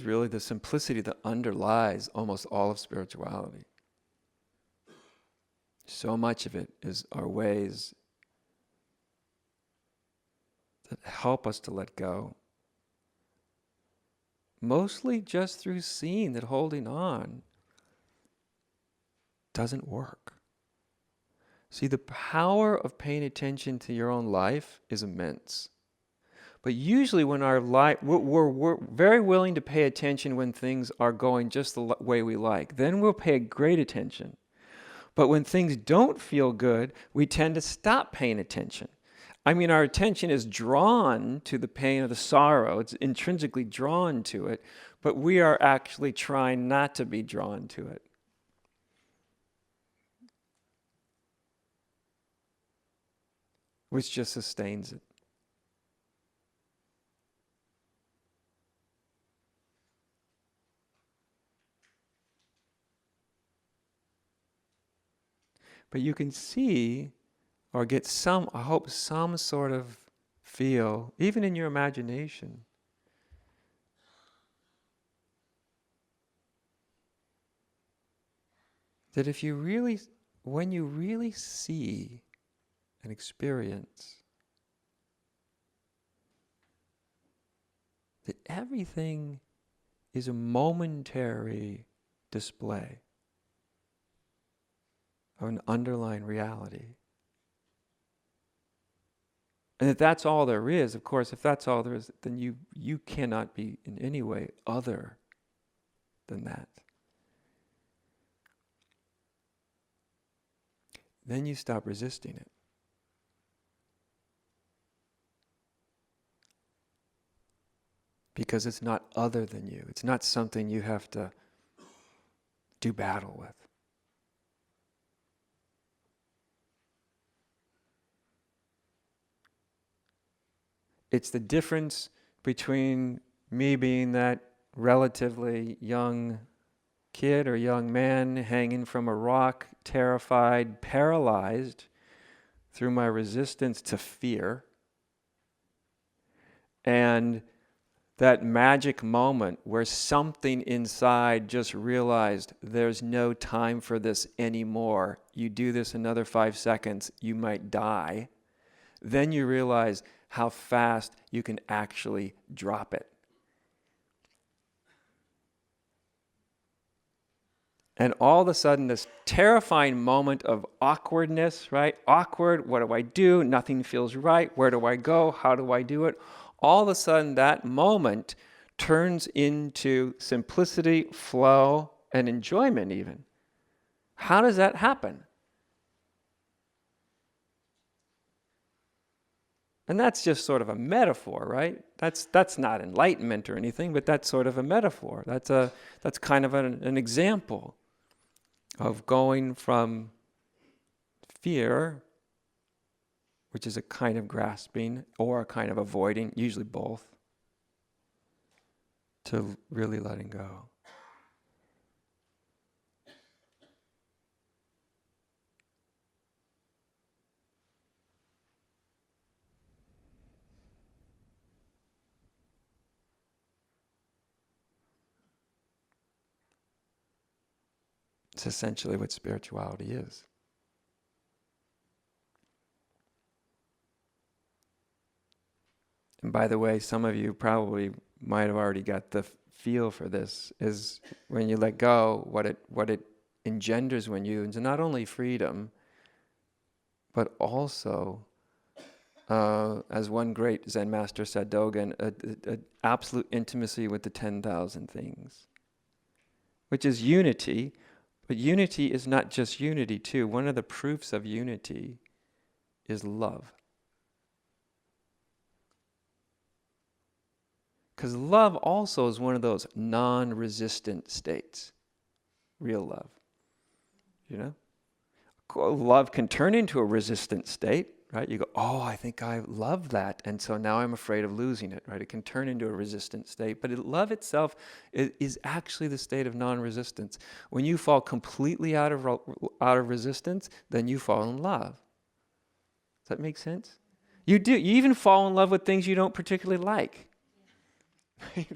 really the simplicity that underlies almost all of spirituality. So much of it are ways that help us to let go. Mostly just through seeing that holding on doesn't work. See, the power of paying attention to your own life is immense. But usually when our life, we're very willing to pay attention when things are going just the way we like. Then we'll pay great attention. But when things don't feel good, we tend to stop paying attention. I mean, our attention is drawn to the pain or the sorrow. It's intrinsically drawn to it, but we are actually trying not to be drawn to it. Which just sustains it. But you can see or get some, I hope, some sort of feel, even in your imagination, that if you really, when you really see and experience that everything is a momentary display of an underlying reality. And if that's all there is, of course, if that's all there is, then you cannot be in any way other than that. Then you stop resisting it. Because it's not other than you. It's not something you have to do battle with. It's the difference between me being that relatively young kid or young man hanging from a rock, terrified, paralyzed through my resistance to fear, and that magic moment where something inside just realized there's no time for this anymore. You do this another 5 seconds, you might die. Then you realize how fast you can actually drop it. And all of a sudden, this terrifying moment of awkwardness, right? Awkward, what do I do? Nothing feels right. Where do I go? How do I do it? All of a sudden, that moment turns into simplicity, flow, and enjoyment even. How does that happen? And that's just sort of a metaphor, right? That's not enlightenment or anything, but that's sort of a metaphor. That's kind of an example of going from fear, which is a kind of grasping or a kind of avoiding, usually both, to really letting go. It's essentially what spirituality is. And by the way, some of you probably might have already got the feel for this, is when you let go, what it engenders when you, is not only freedom, but also, as one great Zen master said, Dogen, an absolute intimacy with the 10,000 things, which is unity. But unity is not just unity too. One of the proofs of unity is love. Because love also is one of those non-resistant states. Real love. You know? Love can turn into a resistant state, right? You go, oh, I think I love that, and so now I'm afraid of losing it, right? It can turn into a resistant state, but love itself is actually the state of non-resistance. When you fall completely out of resistance, then you fall in love. Does that make sense? You do. You even fall in love with things you don't particularly like. Right?